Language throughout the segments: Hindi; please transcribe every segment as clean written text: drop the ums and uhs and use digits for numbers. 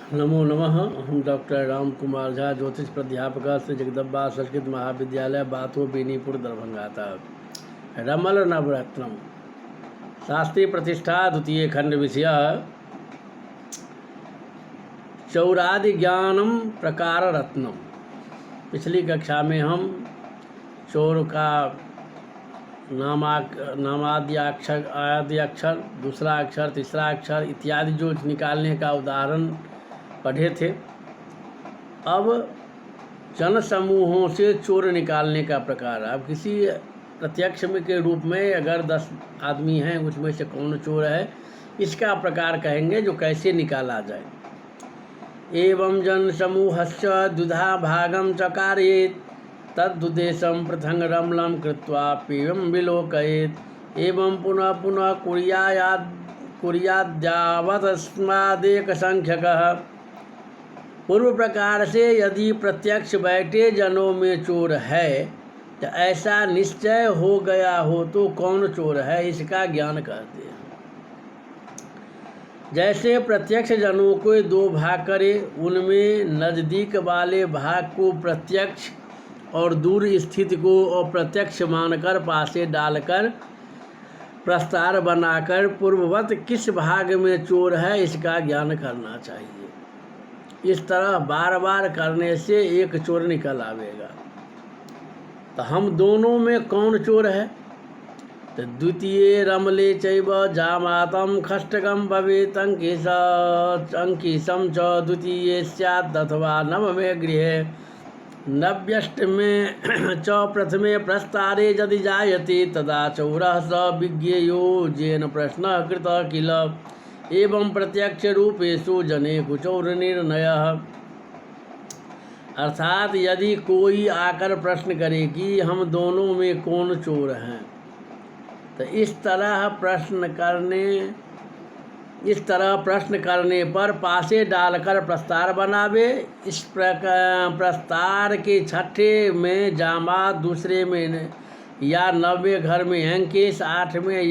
नमो नमः। हम डॉक्टर राम कुमार झा, ज्योतिष प्राध्यापक, श्री जगदम्बा संस्कृत महाविद्यालय, बाथो बेनीपुर, दरभंगा था। रमल नवरत्नम शास्त्रीय प्रतिष्ठा द्वितीय खंड विषय चौरादि ज्ञानम प्रकार रत्नम। पिछली कक्षा में हम चौर का नामादि अक्षर, दूसरा अक्षर, तीसरा अक्षर इत्यादि जो निकालने का उदाहरण पढ़े थे। अब जन समूहों से चोर निकालने का प्रकार। अब किसी प्रत्यक्ष में के रूप में अगर 10 आदमी हैं, उसमें से कौन चोर है, इसका प्रकार कहेंगे जो कैसे निकाला जाए। एवं जन समूहस्य द्विधा भागम चकारेत तद्दुद्देशं पृथंग रमलम कृत्वा पीवं विलोकयेत एवं पुनः पुनः कुर्याद्यावतस्मादेक संख्यकः। पूर्व प्रकार से यदि प्रत्यक्ष बैठे जनों में चोर है तो ऐसा निश्चय हो गया हो तो कौन चोर है, इसका ज्ञान कहते हैं। जैसे प्रत्यक्ष जनों को 2 भाग करे, उनमें नज़दीक वाले भाग को प्रत्यक्ष और दूर स्थित को अप्रत्यक्ष मानकर पासे डालकर प्रस्तार बनाकर पूर्ववत किस भाग में चोर है इसका ज्ञान करना चाहिए। इस तरह बार बार करने से एक चोर निकल आवेगा। तो हम दोनों में कौन चोर है? तो द्वितीय रमले चैव जामातम खष्टकम भवेत अंकिसम च द्वितीय स्यात् अथवा नवमे गृहे नव्यष्टमे च प्रथमे प्रस्तारे यदि जायते तदा चौरः स विज्ञेयो येन प्रश्नः कृतः किल। एवं प्रत्यक्ष रूपेषु जने कुचौर निर्णयः। अर्थात यदि कोई आकर प्रश्न करे कि हम दोनों में कौन चोर हैं, तो इस तरह प्रश्न करने पर पासे डालकर प्रस्तार बनावे। इस प्रस्तार के छठे में जामात, दूसरे में या 90 घर में अंकेश, 8 में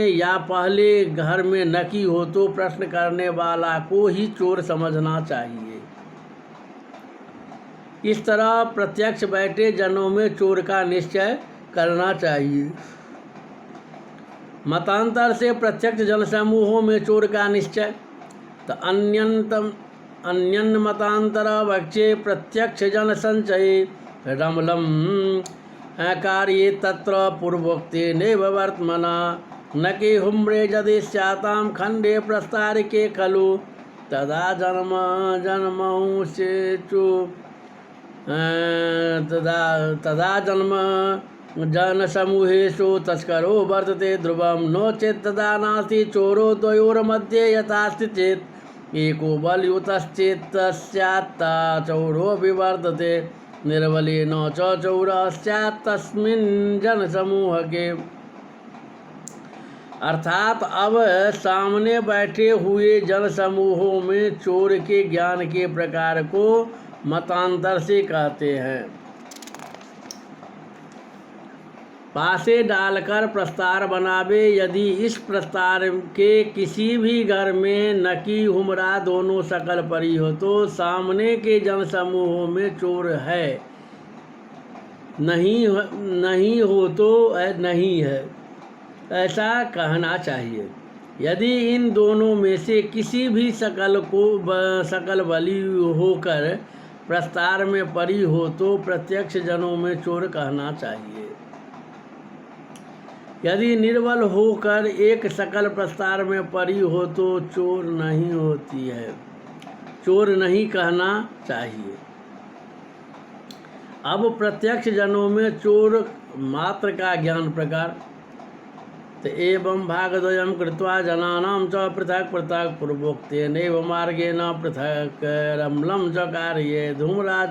या पहले घर में नकी हो तो प्रश्न करने वाला को ही चोर समझना चाहिए। इस तरह प्रत्यक्ष बैठे जनों में चोर का निश्चय करना चाहिए। मतांतर से प्रत्यक्ष जनसमूहों में चोर का निश्चय। तो अन्यन मतांतर वक्षे प्रत्यक्ष जन संचय रमलम कार्ये तत्र पूर्वोक्ते नैव वर्त्मना न के हुम्रे यदि स्यातां खंडे प्रस्तारिके खलु तदा जन्म से चो तदा जन्म जन समूहेषु तस्करो वर्तते ध्रुवं नो चेत् तदा नास्ति चोरो द्वयोर्मध्ये यथा अस्ति चेत् एको बलयुतश्चेत् स्यात् चौरो विवर्तते निर्बलेन च चौरः स्यात् तस्मिन् जनसमूहके। अर्थात अब सामने बैठे हुए जनसमूहों में चोर के ज्ञान के प्रकार को मतांतर से कहते हैं। पासे डालकर प्रस्तार बनावे। यदि इस प्रस्तार के किसी भी घर में नकी हुमरा दोनों सकल परी हो तो सामने के जनसमूहों में चोर है, नहीं हो तो नहीं है, ऐसा कहना चाहिए। यदि इन दोनों में से किसी भी सकल बली होकर प्रस्तार में परी हो तो प्रत्यक्ष जनों में चोर कहना चाहिए। यदि निर्बल होकर एक सकल प्रस्तार में परी हो तो चोर नहीं होती है, चोर नहीं कहना चाहिए। अब प्रत्यक्ष जनों में चोर मात्र का ज्ञान प्रकार। तो एवं भागद्वयं कृत्वा जनानां च पृथक पृथक पूर्वोक्तेन एव मार्गेण पृथक रमलं च कार्ये धूम्रा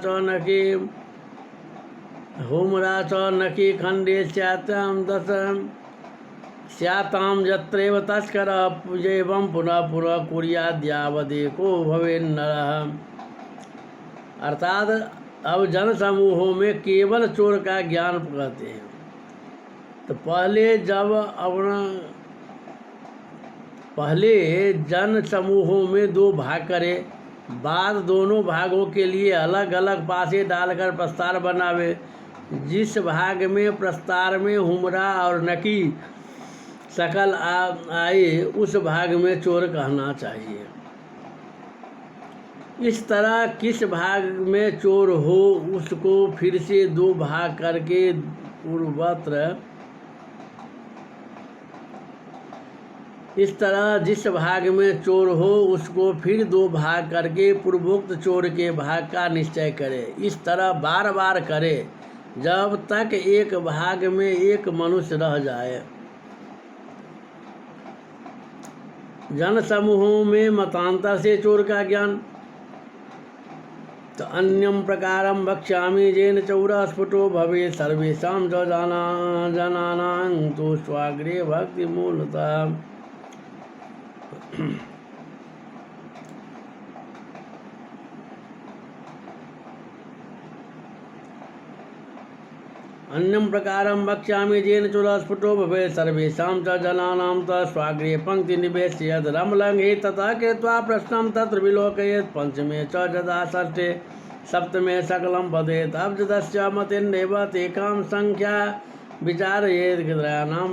च नकी खंडे स्यातां यत्रैव तस्करः एवं पुनः पुनः कुर्याद्यावदेको भवेन्नरः। अर्थात अब जन समूहों में केवल चोर का ज्ञान कहते हैं। तो पहले जब अपना पहले जन समूहों में 2 भाग करे, बाद दोनों भागों के लिए अलग अलग पासे डालकर प्रस्तार बनावे। जिस भाग में प्रस्तार में हुमरा और नकी शकल आए उस भाग में चोर कहना चाहिए। इस तरह किस भाग में चोर हो उसको फिर से 2 भाग करके पूर्वत्र, इस तरह जिस भाग में चोर हो उसको फिर 2 भाग करके पूर्वोक्त चोर के भाग का निश्चय करे। इस तरह बार बार करे जब तक एक भाग में एक मनुष्य रह जाए। जन समूहों में मतांतर से चोर का ज्ञान। तो अन्यम प्रकारम वक्ष्यामि येन चौरः स्फुटो भवेत् सर्वेषां च जनानां तु स्वाग्रे भक्ति मूलतः। अन्यं प्रकारं वक्ष्यामि येन चोरः स्फुटो भवेत् सर्वेषां च जनानां तु स्वाग्रे पंक्ति निवेशयत् रमलङ्घे ततः कृत्वा प्रश्नं तत्र विलोकयेत्। पंचमे च यदा षष्ठे सप्तमे सकलं वदेत् अब्जदस्य मतेनैव तेकां संख्या विचारयेत्। त्रयाणां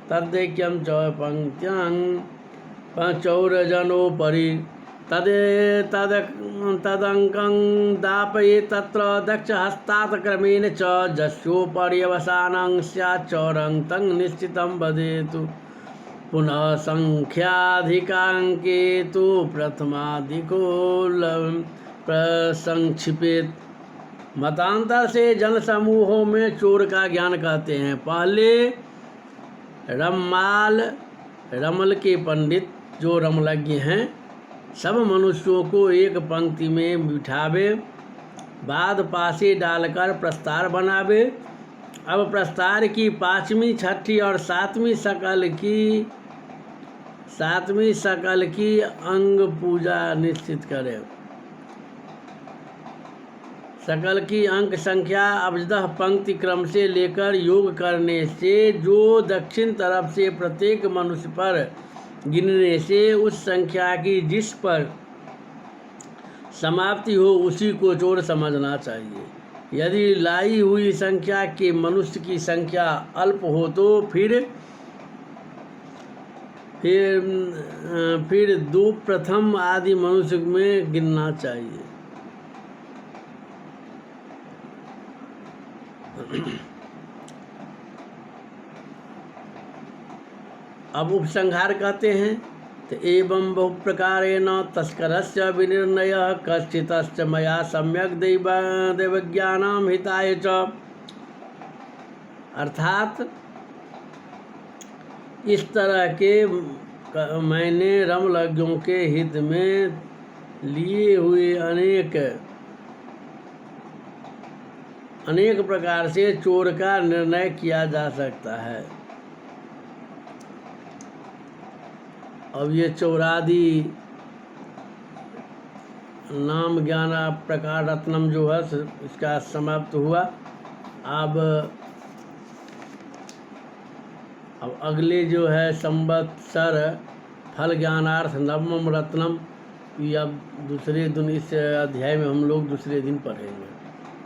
तदैक्यं च पंक्त्यां चौरजनोपरि तदङ्कं दापयेत्। तत्र दक्षहस्तात् क्रमेण च यस्योपर्यवसानं स्यात् चौरं तं निश्चितं वदेत्। पुनः संख्याधिकाङ्के तु प्रथमाधिको प्रसंक्षिपेत्। मतांतर से जन समूहों में चोर का ज्ञान कहते हैं। पहले रमल के पंडित जो रमलज्ञ हैं सब मनुष्यों को एक पंक्ति में बिठावे, बाद पासे डालकर प्रस्तार बनावे। अब प्रस्तार की 5वीं, 6ठी और 7वीं शकल की अंग पूजा निश्चित करें। शकल की अंक संख्या अब्जदः पंक्ति क्रम से लेकर योग करने से जो दक्षिण तरफ से प्रत्येक मनुष्य पर गिनने से उस संख्या की जिस पर समाप्ति हो उसी को चोर समझना चाहिए। यदि लाई हुई संख्या के मनुष्य की संख्या अल्प हो तो फिर 2 प्रथम आदि मनुष्य में गिनना चाहिए। अब उपसंहार कहते हैं। तो एवं बहु प्रकारेण तस्करस्य विनिर्णयः कश्चितश्च मया सम्यक दैवज्ञानां हिताय च। अर्थात इस तरह के मैंने रमलज्ञों के हित में लिए हुए अनेक प्रकार से चोर का निर्णय किया जा सकता है। अब ये चौरादि नाम ज्ञान प्रकार रत्नम जो है इसका समाप्त हुआ। अब अगले जो है संवत्सर फल ज्ञानार्थ नवम रत्नम, ये अब दूसरे दिन इस अध्याय में हम लोग दूसरे दिन पढ़ेंगे।